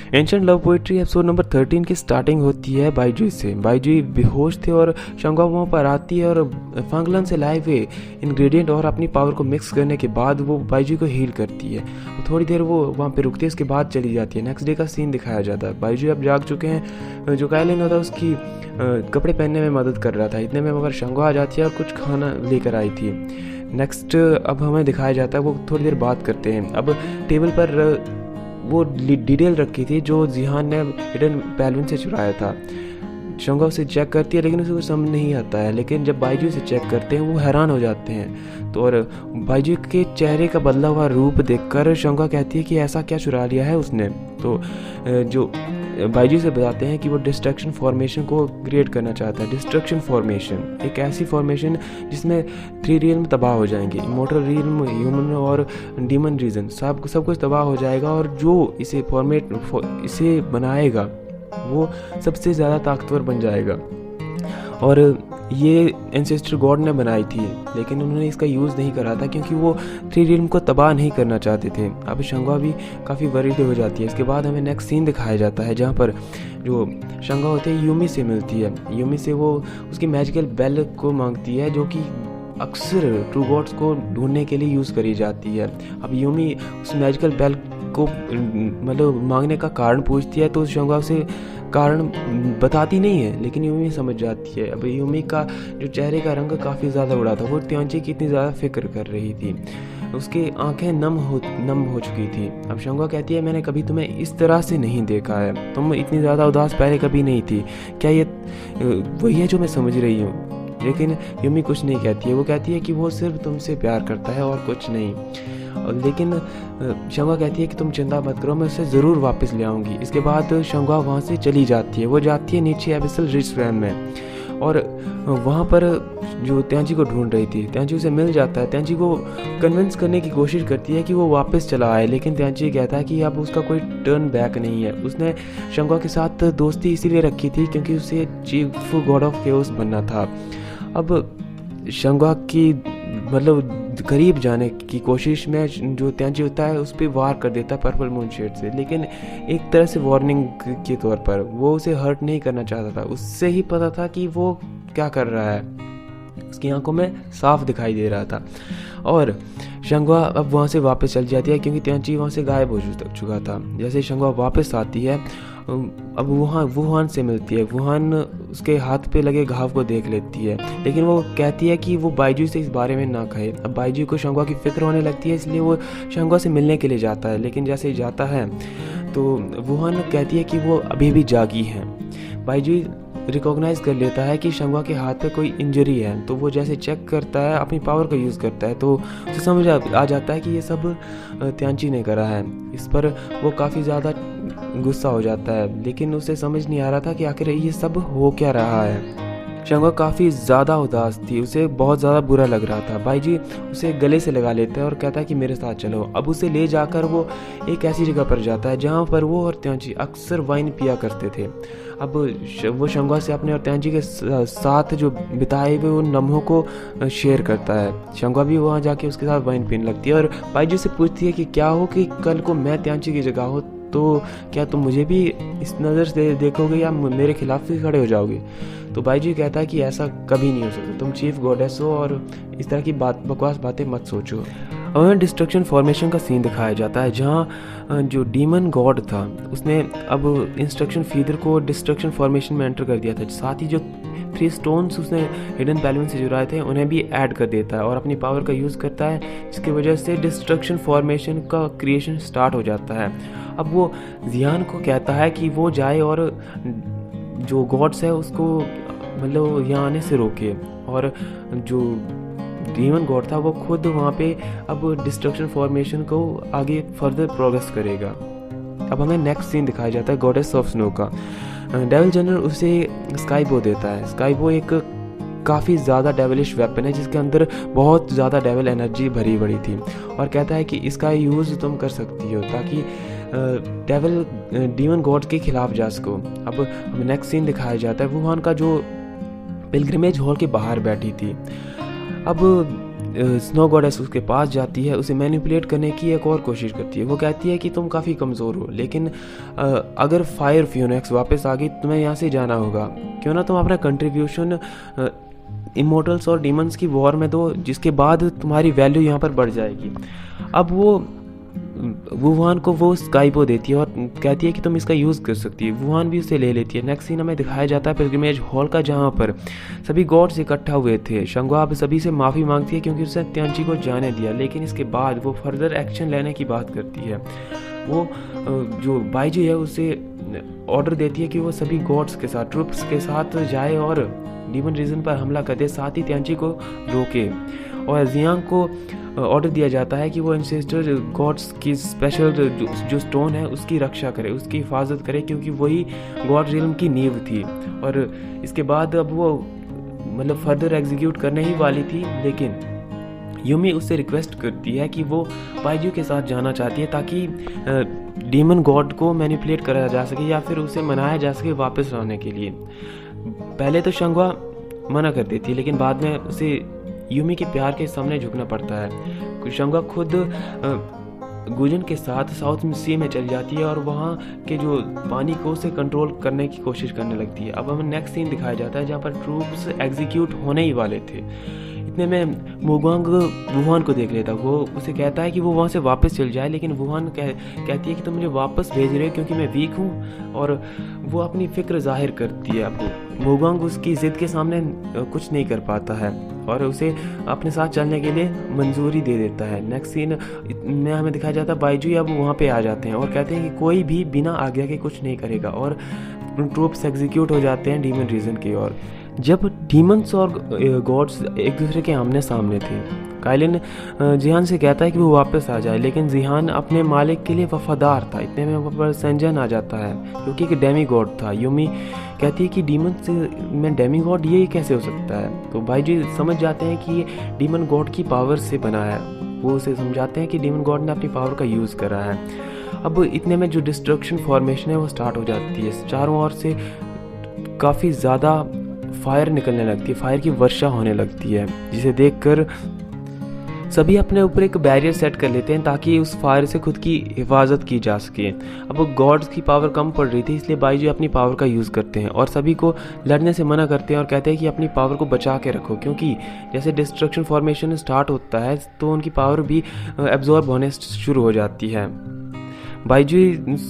Ancient love poetry episode number 13 की starting होती है बाइजुई से। बाइजुई बेहोश थे और शंगवा वहाँ पर आती है और फांगलन से लाए हुए इंग्रेडिएंट और अपनी पावर को मिक्स करने के बाद वो बाइजुई को हील करती है। थोड़ी देर वो वहाँ पे रुकती है, उसके बाद चली जाती है। नेक्स्ट डे का सीन दिखाया जाता है। बाइजुई अब जाग चुके हैं। जो कायलिन होता है उसकी कपड़े पहनने में मदद कर रहा था। इतने में मगर शंगवा आ जाती है और कुछ खाना लेकर आई थी। नेक्स्ट अब हमें दिखाया जाता है, वो थोड़ी देर बात करते हैं। अब टेबल पर वो डिटेल रखी थी जो जिहान ने हिडन पैलविन से चुराया था। शंगवा उसे चेक करती है लेकिन उसे कुछ समझ नहीं आता है। लेकिन जब बाइजू से चेक करते हैं वो हैरान हो जाते हैं। तो और बाइजू के चेहरे का बदला हुआ रूप देखकर शंगवा कहती है कि ऐसा क्या चुरा लिया है उसने। तो जो बाइजू से बताते हैं कि वो डिस्ट्रक्शन फॉर्मेशन को क्रिएट करना चाहता है। डिस्ट्रक्शन फॉर्मेशन एक ऐसी फॉर्मेशन जिसमें 3 रियल्म तबाह हो जाएंगे। इमोर्टल रियल्म, ह्यूमन और डीमन रीजन सब कुछ तबाह हो जाएगा। और जो इसे बनाएगा वो सबसे ज़्यादा ताकतवर बन जाएगा। और ये एंसेस्टर गॉड ने बनाई थी लेकिन उन्होंने इसका यूज़ नहीं करा था क्योंकि वो 3 रियल्म को तबाह नहीं करना चाहते थे। अब शंगवा भी काफ़ी वरीड हो जाती है। इसके बाद हमें नेक्स्ट सीन दिखाया जाता है जहाँ पर जो शंगवा होती है यूमी से मिलती है। यूमी से वो उसकी मैजिकल बेल को मांगती है जो कि अक्सर ट्रू गॉड्स को ढूंढने के लिए यूज़ करी जाती है। अब यूमी उस मैजिकल बेल को मतलब मांगने का कारण पूछती है तो शंगवा उसे कारण बताती नहीं है लेकिन यूमी समझ जाती है। अब यूमी का जो चेहरे का रंग काफ़ी ज़्यादा उड़ा था। वो त्यांची की इतनी ज़्यादा फिक्र कर रही थी, उसकी आंखें नम हो चुकी थी। अब शंगवा कहती है मैंने कभी तुम्हें इस तरह से नहीं देखा है, तुम इतनी ज़्यादा उदास पहले कभी नहीं थी, क्या ये वही है जो मैं समझ रही हूँ। लेकिन यूमी कुछ नहीं कहती है। वो कहती है कि वो सिर्फ तुमसे प्यार करता है और कुछ नहीं। लेकिन शंगवा कहती है कि तुम चिंता मत करो, मैं उसे ज़रूर वापस ले आऊँगी। इसके बाद शंगवा वहाँ से चली जाती है। वो जाती है नीचे एबिसल रिच स्वैम में और वहाँ पर जो त्यांची को ढूंढ रही थी त्यांची उसे मिल जाता है। त्यांची को कन्विंस करने की कोशिश करती है कि वो वापस चला आए लेकिन त्यांची कहता है कि अब उसका कोई टर्न बैक नहीं है। उसने शंगवा के साथ दोस्ती इसीलिए रखी थी क्योंकि उसे चीफ गॉड ऑफ केओस बनना था। अब शंगवा की मतलब करीब जाने की कोशिश में जो त्यांची होता है उस पर वार कर देता है पर्पल मून शेड से, लेकिन एक तरह से वार्निंग के तौर पर। वो उसे हर्ट नहीं करना चाहता था, उससे ही पता था कि वो क्या कर रहा है, उसकी आंखों में साफ दिखाई दे रहा था। और शंगवा अब वहाँ से वापस चल जाती है क्योंकि त्यांची वहाँ से गायब हो चुका था। जैसे शंगवा वापस आती है अब वुहान से मिलती है। वुहान उसके हाथ पे लगे घाव को देख लेती है लेकिन वो कहती है कि वो बाइजू से इस बारे में ना कहे। अब बाइजू को शंगवा की फिक्र होने लगती है इसलिए वो शंगवा से मिलने के लिए जाता है। लेकिन जैसे ही जाता है तो वुहान कहती है कि वो अभी भी जागी है। बाइजू रिकॉग्नाइज कर लेता है कि शंगवा के हाथ पे कोई इंजरी है तो वो जैसे चेक करता है, अपनी पावर का यूज़ करता है तो उसे समझ आ जाता है कि ये सब त्यांची ने करा है। इस पर वो काफ़ी ज़्यादा गुस्सा हो जाता है लेकिन उसे समझ नहीं आ रहा था कि आखिर ये सब हो क्या रहा है। शंगवा काफ़ी ज़्यादा उदास थी, उसे बहुत ज़्यादा बुरा लग रहा था। बाइजी उसे गले से लगा लेता है और कहता है कि मेरे साथ चलो। अब उसे ले जाकर वो एक ऐसी जगह पर जाता है जहाँ पर वो और त्यांची अक्सर वाइन पिया करते थे। अब वो शंगवा से अपने और त्यांची के साथ जो बिताए हुए उन लम्हों को शेयर करता है। शंगवा भी वहाँ जाके उसके साथ वाइन पीने लगती है और बाइजी से पूछती है कि क्या हो कि कल को मैं त्यांची की जगह हो तो क्या तुम मुझे भी इस नज़र से देखोगे या मेरे खिलाफ भी खड़े हो जाओगे। तो बाइजी कहता है कि ऐसा कभी नहीं हो सकता, तुम चीफ गॉडेस हो और इस तरह की बकवास बातें मत सोचो। और डिस्ट्रक्शन फॉर्मेशन का सीन दिखाया जाता है जहाँ जो डीमन गॉड था उसने अब इंस्ट्रक्शन फीडर को डिस्ट्रक्शन फॉर्मेशन में एंटर कर दिया था। साथ ही जो 3 स्टोन्स उसने हिडन पैलविन से जुड़ाए थे उन्हें भी ऐड कर देता है और अपनी पावर का यूज़ करता है जिसकी वजह से डिस्ट्रक्शन फॉर्मेशन का क्रिएशन स्टार्ट हो जाता है। अब वो जियान को कहता है कि वो जाए और जो गॉड्स है उसको मतलब यहाँ आने से रोके और जो डीमन गॉड था वो खुद वहाँ पे अब डिस्ट्रक्शन फॉर्मेशन को आगे फर्दर प्रोग्रेस करेगा। अब हमें नेक्स्ट सीन दिखाया जाता है गॉडेस ऑफ स्नो का। डेविल जनरल उसे स्काईबो देता है। स्काईबो एक काफ़ी ज़्यादा डेविलिश वेपन है जिसके अंदर बहुत ज़्यादा डेविल एनर्जी भरी पड़ी थी और कहता है कि इसका यूज़ तुम कर सकती हो ताकि डेविल डीमन गॉड के खिलाफ जा सको। अब हमें नेक्स्ट सीन दिखाया जाता है वुहान का जो पिलग्रिमेज हॉल के बाहर बैठी थी। अब स्नो गॉडेस उसके पास जाती है, उसे मैनिपुलेट करने की एक और कोशिश करती है। वो कहती है कि तुम काफ़ी कमज़ोर हो, लेकिन अगर फायर फ्यूनेक्स वापस आ गई तुम्हें यहाँ से जाना होगा, क्यों ना तुम अपना कंट्रीब्यूशन इमोर्टल्स और डीमंस की वॉर में दो, जिसके बाद तुम्हारी वैल्यू यहाँ पर बढ़ जाएगी। अब वो वुहान को वो स्काइपो देती है और कहती है कि तुम इसका यूज़ कर सकती है। वुहान भी उसे ले लेती है। नेक्स्ट सीन हमें दिखाया जाता है पिलग्रिमेज हॉल का, जहाँ पर सभी गॉड्स इकट्ठा हुए थे। शंगुआ अब सभी से माफ़ी मांगती है क्योंकि उसने त्यांची को जाने दिया, लेकिन इसके बाद वो फर्दर एक्शन लेने की बात करती है। वो जो बाइजू है उसे ऑर्डर देती है कि वो सभी गॉड्स के साथ, ट्रुप्स के साथ जाए और डीमन रीजन पर हमला कर दे, साथ ही त्यांची को रोके। और जियांग को ऑर्डर दिया जाता है कि वो एंसेस्टर गॉड्स की स्पेशल जो स्टोन है उसकी रक्षा करे, उसकी हिफाजत करे, क्योंकि वही गॉड रिल्म की नींव थी। और इसके बाद अब वो मतलब फर्दर एग्जीक्यूट करने ही वाली थी, लेकिन यूमी उससे रिक्वेस्ट करती है कि वो बाइजू के साथ जाना चाहती है ताकि डीमन गॉड को मैनिपुलेट करा जा सके या फिर उसे मनाया जा सके वापस लाने के लिए। पहले तो शंगुआ मना कर देती है, लेकिन बाद में उसे यूमी के प्यार के सामने झुकना पड़ता है। शंगुआ खुद गुजन के साथ साउथ सी में चल जाती है और वहाँ के जो पानी को उसे कंट्रोल करने की कोशिश करने लगती है। अब हमें नेक्स्ट सीन दिखाया जाता है जहाँ पर ट्रूप्स एग्जीक्यूट होने ही वाले थे। इतने में मोगांग वुहान को देख लेता। वो उसे कहता है कि वो वहाँ से वापस चल जाए, लेकिन वुहान कहती है कि तुम मुझे वापस भेज रहे हो क्योंकि मैं वीक हूँ, और वो अपनी फिक्र जाहिर करती है। अब मोगांग उसकी ज़िद के सामने कुछ नहीं कर पाता है और उसे अपने साथ चलने के लिए मंजूरी दे देता है। नेक्स्ट सीन में हमें दिखाया जाता है बाइजू अब वहाँ पे आ जाते हैं और कहते हैं कि कोई भी बिना आज्ञा के कुछ नहीं करेगा, और ट्रूप्स एग्जीक्यूट हो जाते हैं डीमन रीजन की ओर। जब डीमंस और गॉड्स एक दूसरे के आमने सामने थे, काइलिन जिहान से कहता है कि वो वापस आ जाए, लेकिन जिहान अपने मालिक के लिए वफादार था। इतने में वहाँ पर सेंजन आ जाता है जो कि एक डेमी गॉड था। यूमी कहती है कि डीमंस में डेमी गॉड ये कैसे हो सकता है, तो भाईजी समझ जाते हैं कि ये डीमन गॉड की पावर से बना है। वो उसे समझाते हैं कि डीमन गॉड ने अपनी पावर का यूज़ करा है। अब इतने में जो डिस्ट्रक्शन फॉर्मेशन है वो स्टार्ट हो जाती है। चारों ओर से काफ़ी ज़्यादा फायर निकलने लगती है, फायर की वर्षा होने लगती है, जिसे देखकर सभी अपने ऊपर एक बैरियर सेट कर लेते हैं ताकि उस फायर से खुद की हिफाजत की जा सके। अब गॉड्स की पावर कम पड़ रही थी, इसलिए बाइजू अपनी पावर का यूज़ करते हैं और सभी को लड़ने से मना करते हैं और कहते हैं कि अपनी पावर को बचा के रखो, क्योंकि जैसे डिस्ट्रक्शन फॉर्मेशन स्टार्ट होता है तो उनकी पावर भी एब्जॉर्ब होने शुरू हो जाती है। बाइजू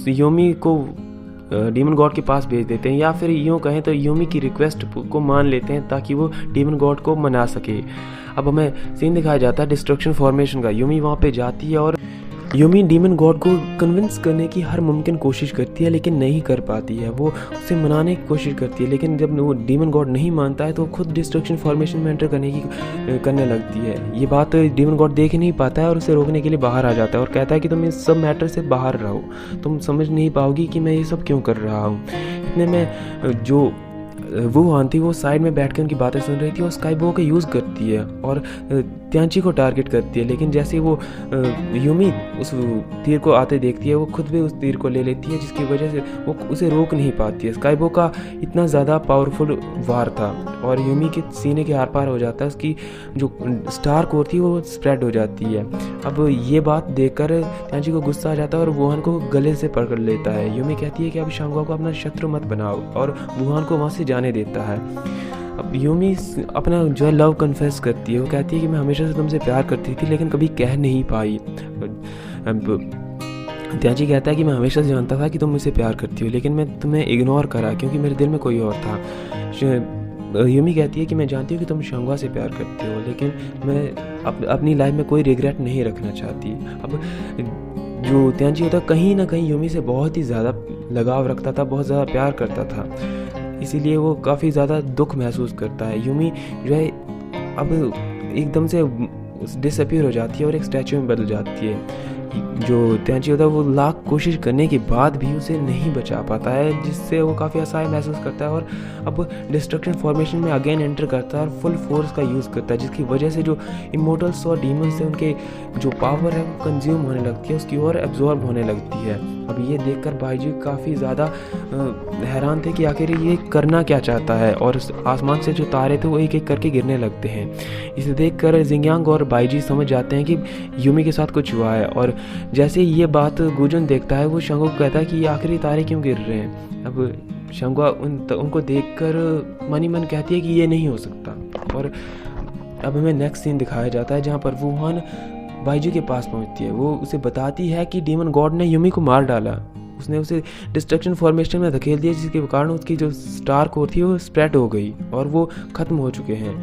यूमी को डीमन गॉड के पास भेज देते हैं, या फिर यूँ कहें तो यूमी की रिक्वेस्ट को मान लेते हैं ताकि वो डीमन गॉड को मना सके। अब हमें सीन दिखाया जाता है डिस्ट्रक्शन फॉर्मेशन का। यूमी वहाँ पे जाती है और यूमी डीमन गॉड को कन्विंस करने की हर मुमकिन कोशिश करती है, लेकिन नहीं कर पाती है। वो उसे मनाने की कोशिश करती है, लेकिन जब वो डीमन गॉड नहीं मानता है तो खुद डिस्ट्रक्शन फॉर्मेशन में एंटर करने लगती है। ये बात डीमन गॉड देख नहीं पाता है और उसे रोकने के लिए बाहर आ जाता है और कहता है कि तुम इस सब मैटर से बाहर रहो, तुम समझ नहीं पाओगी कि मैं ये सब क्यों कर रहा हूँ। इतने में जो वुहान थी वो साइड में बैठ कर उनकी बातें सुन रही थी और स्काईबो का यूज़ करती है और त्यांची को टारगेट करती है, लेकिन जैसे वो यूमी उस तीर को आते देखती है वो खुद भी उस तीर को ले लेती है, जिसकी वजह से वो उसे रोक नहीं पाती है। स्काईबो का इतना ज़्यादा पावरफुल वार था और यूमी के सीने के आर पार हो जाता है, उसकी जो स्टार कोर थी वो स्प्रेड हो जाती है। अब ये बात देखकर त्यांची को गुस्सा आ जाता है और वुहान को गले से पकड़ लेता है। यूमी कहती है कि अब शांगुआ को अपना शत्रु मत बनाओ और वुहान को वहाँ से जाने देता है। अब यूमी अपना जो है लव कन्फेस करती है। वो कहती है कि मैं हमेशा से तुमसे प्यार करती थी लेकिन कभी कह नहीं पाई। त्यांची कहता है कि मैं हमेशा से जानता था कि तुम मुझसे प्यार करती हो, लेकिन मैं तुम्हें इग्नोर करा क्योंकि मेरे दिल में कोई और था। यूमी कहती है कि मैं जानती हूँ कि तुम शांगुआ से प्यार करते हो, लेकिन मैं अपनी लाइफ में कोई रिग्रेट नहीं रखना चाहती। अब जो त्यांची होता कहीं ना कहीं यूमी से बहुत ही ज़्यादा लगाव रखता था, बहुत ज़्यादा प्यार करता था, इसीलिए वो काफ़ी ज़्यादा दुख महसूस करता है। यूमी जो है अब एकदम से डिसअपीयर हो जाती है और एक स्टैचू में बदल जाती है। जो त्यांची होता है वो लाख कोशिश करने के बाद भी उसे नहीं बचा पाता है, जिससे वो काफ़ी असहाय महसूस करता है और अब डिस्ट्रक्शन फॉर्मेशन में अगेन एंटर करता है और फुल फोर्स का यूज़ करता है, जिसकी वजह से जो इमोर्टल्स और डीमंस है उनके जो पावर है वो कंज्यूम होने लगती है, उसकी ओर एब्जॉर्ब होने लगती है। अब ये देखकर बाइजू काफ़ी ज़्यादा हैरान थे कि आखिर ये करना क्या चाहता है, और आसमान से जो तारे थे वो एक एक करके गिरने लगते हैं। इसे देखकर जिंगयांग और बाईजी समझ जाते हैं कि यूमी के साथ कुछ हुआ है, और जैसे ये बात गुजुन देखता है वो शंगो को कहता है कि ये आखिरी तारे क्यों गिर रहे हैं। अब शंगवा उनको देखकर मन ही मन कहती है कि ये नहीं हो सकता। और अब हमें नेक्स्ट सीन दिखाया जाता है जहाँ पर वुहान बाईजी के पास पहुँचती है। वो उसे बताती है कि डीमन गॉड ने यूमी को मार डाला, उसने उसे डिस्ट्रक्शन फॉर्मेशन में धकेल दिया, जिसके कारण उसकी जो स्टार कोर थी वो स्प्रेड हो गई और वो ख़त्म हो चुके हैं।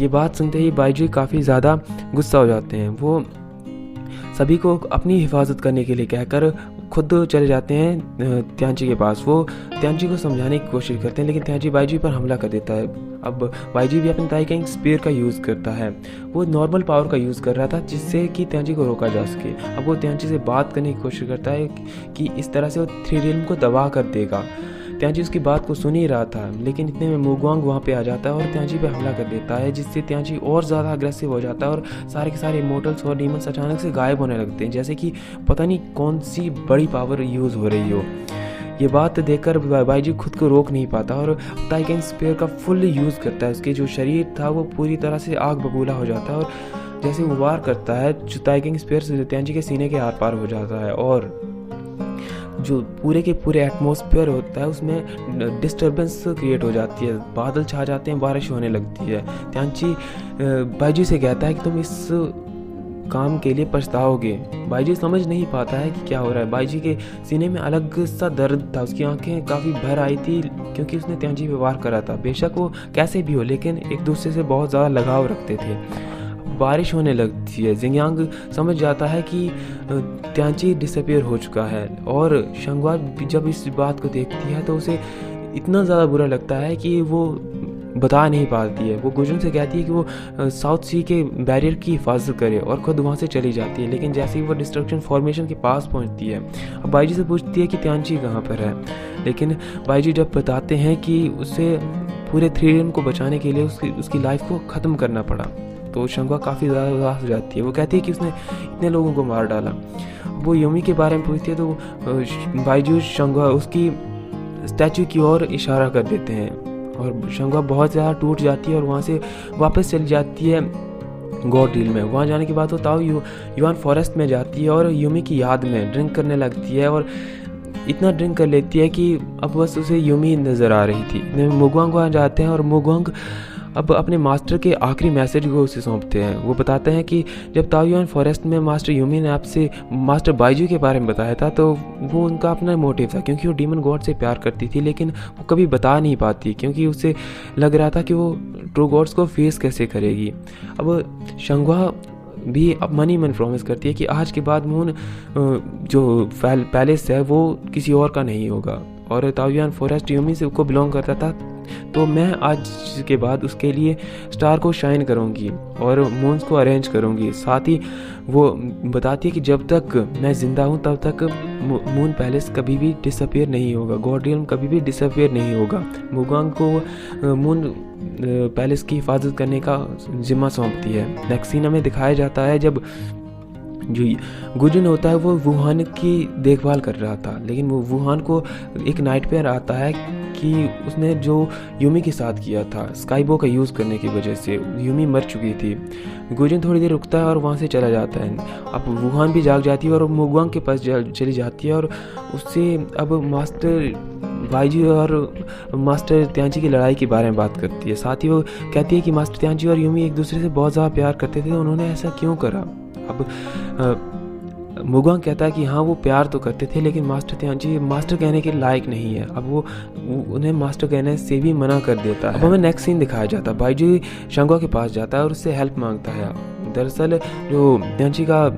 ये बात सुनते ही बाईजी काफ़ी ज़्यादा गुस्सा हो जाते हैं। वो सभी को अपनी हिफाजत करने के लिए कहकर खुद चले जाते हैं त्यांची के पास। वो त्यांची को समझाने की कोशिश करते हैं, लेकिन त्यांची बाईजी पर हमला कर देता है। अब बाईजी भी अपने ताइकिंग स्पीयर का यूज़ करता है। वो नॉर्मल पावर का यूज़ कर रहा था जिससे कि त्यांची को रोका जा सके। अब वो त्यांची से बात करने की कोशिश करता है कि इस तरह से वो थ्री रियल्म को दबा कर देगा। त्यांची उसकी बात को सुन ही रहा था, लेकिन इतने में मुगवांग वहाँ पे आ जाता है और त्यांची पे हमला कर देता है, जिससे त्यांची और ज़्यादा अग्रेसिव हो जाता है और सारे के सारे इमोर्टल्स और डीमंस अचानक से गायब होने लगते हैं, जैसे कि पता नहीं कौन सी बड़ी पावर यूज़ हो रही हो। ये बात देखकर बाईजी खुद को रोक नहीं पाता और ताइकिंग स्पीयर का फुल यूज़ करता है। उसके जो शरीर था वो पूरी तरह से आग बबूला हो जाता है और जैसे वो वार करता है जो ताइकिंग स्पीयर त्यांची के सीने के आर पार हो जाता है, और जो पूरे के पूरे एटमॉस्फेयर होता है उसमें डिस्टर्बेंस क्रिएट हो जाती है, बादल छा जाते हैं, बारिश होने लगती है। त्यांची बाईजी से कहता है कि तुम इस काम के लिए पछताओगे। बाईजी समझ नहीं पाता है कि क्या हो रहा है। बाईजी के सीने में अलग सा दर्द था, उसकी आंखें काफ़ी भर आई थी क्योंकि उसने त्यांची पे वार करा था। बेशक वो कैसे भी हो, लेकिन एक दूसरे से बहुत ज़्यादा लगाव रखते थे। बारिश होने लगती है। जिंगयांग समझ जाता है कि त्यांची डिसअपीयर हो चुका है, और शंगवा जब इस बात को देखती है तो उसे इतना ज़्यादा बुरा लगता है कि वो बता नहीं पाती है। वो गुजुन से कहती है कि वो साउथ सी के बैरियर की हिफाजत करे और खुद वहाँ से चली जाती है, लेकिन जैसे ही वो डिस्ट्रक्शन फॉर्मेशन के पास पहुँचती है, अब बाईजी से पूछती है कि त्यांची कहाँ पर है, लेकिन बाईजी जब बताते हैं कि उसे पूरे थ्री रियल्म को बचाने के लिए उसकी लाइफ को ख़त्म करना पड़ा, तो शंगवा काफ़ी ज़्यादा उदास हो जाती है। वो कहती है कि उसने इतने लोगों को मार डाला। वो यूमी के बारे में पूछती है तो बाईजी शंगवा उसकी स्टैचू की ओर इशारा कर देते हैं, और शंगवा बहुत ज़्यादा टूट जाती है और वहाँ से वापस चली जाती है गॉड डील में। वहाँ जाने के बाद वो ताओ युआन फॉरेस्ट में जाती है और यूमी की याद में ड्रिंक करने लगती है, और इतना ड्रिंक कर लेती है कि अब बस उसे यूमी नज़र आ रही थी। मुगवांग वहाँ जाते हैं और मुगवांग अब अपने मास्टर के आखिरी मैसेज को उसे सौंपते हैं। वो बताते हैं कि जब ताओयुआन फॉरेस्ट में मास्टर यूमी ने आपसे मास्टर बाईजी के बारे में बताया था तो वो उनका अपना मोटिव था, क्योंकि वो डीमन गॉड से प्यार करती थी, लेकिन वो कभी बता नहीं पाती क्योंकि उसे लग रहा था कि वो ट्रू गॉड्स को फेस कैसे करेगी। अब शंगवा भी अब मन ही मन प्रॉमिस करती है कि आज के बाद मून जो पैलेस है वो किसी और का नहीं होगा, और ताओयुआन फॉरेस्ट यूमी से को बिलोंग करता था, तो मैं आज के बाद उसके लिए स्टार को शाइन करूंगी और मून्स को अरेंज करूंगी। साथ ही वो बताती है कि जब तक मैं ज़िंदा हूँ तब तक मून पैलेस कभी भी डिसअपियर नहीं होगा, गॉड रियल्म कभी भी डिसअपियर नहीं होगा। मुगांग को मून पैलेस की हिफाजत करने का जिम्मा सौंपती है। नेक्स्ट सीन हमें दिखाया जाता है जब जो गुजुन होता है वो वुहान की देखभाल कर रहा था, लेकिन वो वुहान को एक नाइटमेयर आता है कि उसने जो यूमी के साथ किया था स्काईबो का यूज़ करने की वजह से यूमी मर चुकी थी। गुजुन थोड़ी देर रुकता है और वहाँ से चला जाता है। अब वुहान भी जाग जाती है और मुगवांग के पास चली जाती है और उससे अब मास्टर बाईजी और मास्टर त्यांची की लड़ाई के बारे में बात करती है। साथ ही वो कहती है कि मास्टर त्यांची और यूमी एक दूसरे से बहुत ज़्यादा प्यार करते थे, उन्होंने ऐसा क्यों करा। अब मुगवांग कहता है कि हाँ वो प्यार तो करते थे, लेकिन मास्टर त्यांची मास्टर कहने के लायक नहीं है। अब वो उन्हें मास्टर कहने से भी मना कर देता है। अब हमें नेक्स्ट सीन दिखाया जाता है, बाईजी शंगवा के पास जाता है और उससे हेल्प मांगता है। दरअसल जो त्यांची का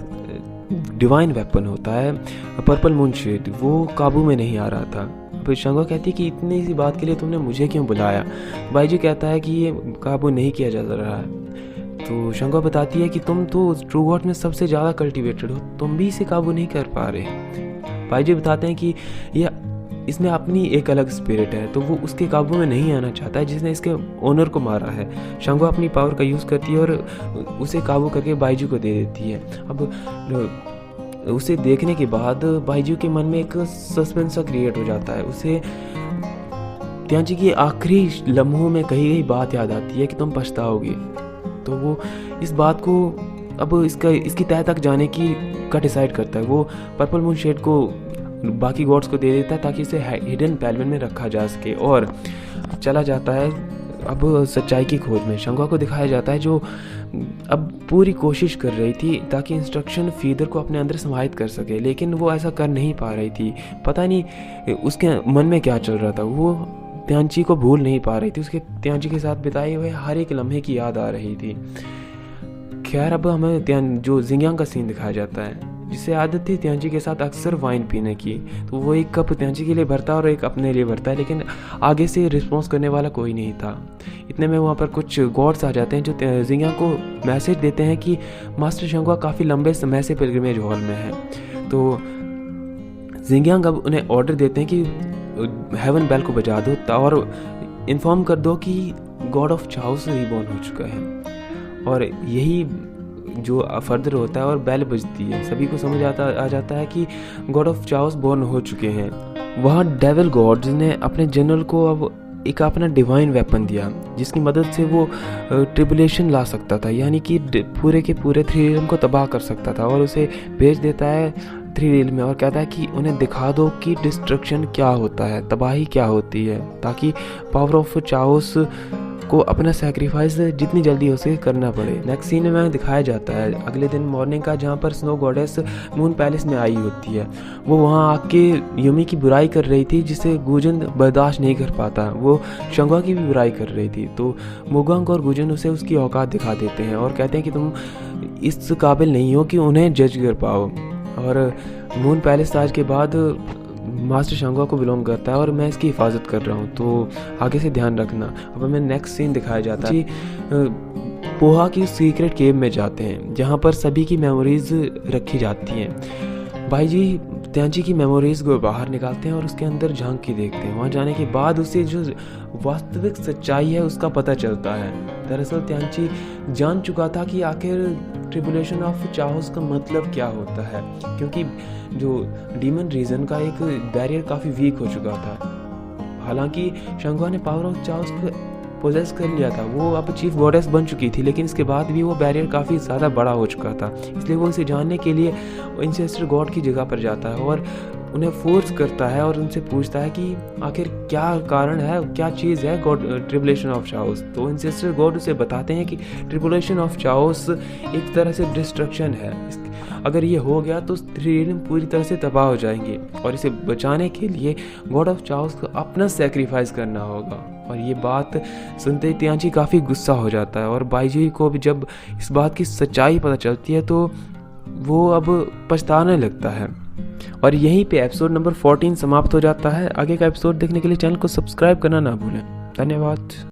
डिवाइन वेपन होता है पर्पल मून शेड, वो काबू में नहीं आ रहा था। फिर शंगवा कहती है कि इतनी सी बात के लिए तुमने मुझे क्यों बुलाया। बाईजी कहता है कि ये काबू नहीं किया जा रहा है। तो शंगवा बताती है कि तुम तो ट्रू गॉड में सबसे ज़्यादा कल्टिवेटेड हो, तुम भी इसे काबू नहीं कर पा रहे। बाईजी बताते हैं कि ये इसमें अपनी एक अलग स्पिरिट है, तो वो उसके काबू में नहीं आना चाहता है जिसने इसके ओनर को मारा है। शंगवा अपनी पावर का यूज़ करती है और उसे काबू करके बाईजी को दे देती है। अब उसे देखने के बाद बाइजू के मन में एक सस्पेंस सा क्रिएट हो जाता है। उसे त्यांची की आखिरी लम्हों में कही गई बात याद आती है कि तुम पछताओगे। तो वो इस बात को अब इसकी तह तक जाने का डिसाइड करता है। वो पर्पल मून शेड को बाकी गॉड्स को दे देता है ताकि इसे हिडन पैलवन में रखा जा सके, और चला जाता है अब सच्चाई की खोज में। शंगुआ को दिखाया जाता है जो अब पूरी कोशिश कर रही थी ताकि इंस्ट्रक्शन फीडर को अपने अंदर समाहित कर सके, लेकिन वो ऐसा कर नहीं पा रही थी। पता नहीं उसके मन में क्या चल रहा था। वो त्यांची को भूल नहीं पा रही थी। उसके त्यांची के साथ बिताए हुए हर एक लम्हे की याद आ रही थी। खैर अब हमें जो जिंगयांग का सीन दिखाया जाता है, जिसे आदत थी त्यांची के साथ अक्सर वाइन पीने की। तो वो एक कप त्यांची के लिए भरता है और एक अपने लिए भरता है, लेकिन आगे से रिस्पॉन्स करने वाला कोई नहीं था। इतने में वहाँ पर कुछ गॉड्स आ जाते हैं जो जिंगयांग को मैसेज देते हैं कि मास्टर शंगुआ काफ़ी लंबे समय से पिलग्रिमेज हॉल में है। तो जिंगयांग अब उन्हें ऑर्डर देते हैं कि हेवन बेल को बजा दो और इन्फॉर्म कर दो कि गॉड ऑफ चाओस रिबॉर्न हो चुका है। और यही जो फर्दर होता है और बेल बजती है, सभी को समझ आ जाता है कि गॉड ऑफ चाओस बॉर्न हो चुके हैं। वहाँ डेविल गॉड्स ने अपने जनरल को अब एक अपना डिवाइन वेपन दिया जिसकी मदद से वो ट्रिबुलेशन ला सकता था, यानी कि पूरे के पूरे 3 रियल्म को तबाह कर सकता था। और उसे भेज देता है 3 रियल्म में और कहता है कि उन्हें दिखा दो कि डिस्ट्रक्शन क्या होता है, तबाही क्या होती है, ताकि पावर ऑफ चाओस को अपना सेक्रीफाइस जितनी जल्दी हो सके करना पड़े। नेक्स्ट सीन में दिखाया जाता है अगले दिन मॉर्निंग का, जहाँ पर स्नो गॉडेस मून पैलेस में आई होती है। वो वहाँ आके युमी की बुराई कर रही थी जिसे गुजन बर्दाश्त नहीं कर पाता। वो शंगुआ की भी बुराई कर रही थी। तो मोगांग और गुजन उसे उसकी औकात दिखा देते हैं और कहते हैं कि तुम इस काबिल नहीं हो कि उन्हें जज कर पाओ। और मून पैलेस आज के बाद मास्टर शंगुआ को बिलोंग करता है और मैं इसकी हिफाजत कर रहा हूँ, तो आगे से ध्यान रखना। अब हमें नेक्स्ट सीन दिखाया जाता है पोहा की सीक्रेट केव में जाते हैं जहाँ पर सभी की मेमोरीज रखी जाती हैं। भाई जी त्यांची की मेमोरीज को बाहर निकालते हैं और उसके अंदर झांक के देखते हैं। वहाँ जाने के बाद उसे जो वास्तविक सच्चाई है उसका पता चलता है। दरअसल त्यांची जान चुका था कि आखिर ट्रिबुलेशन ऑफ चाओस का मतलब क्या होता है, क्योंकि जो डीमन रीजन का एक बैरियर काफ़ी वीक हो चुका था। हालांकि शंगुआ ने पावर ऑफ चाओस को पोजेस कर लिया था, वो अब चीफ गॉडेस बन चुकी थी, लेकिन इसके बाद भी वो बैरियर काफ़ी ज़्यादा बड़ा हो चुका था। इसलिए वो इसे जानने के लिए इंसेस्टर गॉड की जगह पर जाता है और उन्हें फोर्स करता है और उनसे पूछता है कि आखिर क्या कारण है, क्या चीज़ है गॉड ट्रिबुलेशन ऑफ चाओस। तो इंसेस्टर गॉड उसे बताते हैं कि ट्रिबुलेशन ऑफ चाओस एक तरह से डिस्ट्रक्शन है। अगर ये हो गया तो 3 रियल्म पूरी तरह से तबाह हो जाएंगे और इसे बचाने के लिए गॉड ऑफ चाओस को अपना सेक्रीफाइस करना होगा। और ये बात सुनते ही त्यांची काफ़ी गुस्सा हो जाता है और बाइजी को भी जब इस बात की सच्चाई पता चलती है तो वो अब पछताने लगता है। और यहीं पे एपिसोड नंबर 14 समाप्त हो जाता है। आगे का एपिसोड देखने के लिए चैनल को सब्सक्राइब करना ना भूलें। धन्यवाद।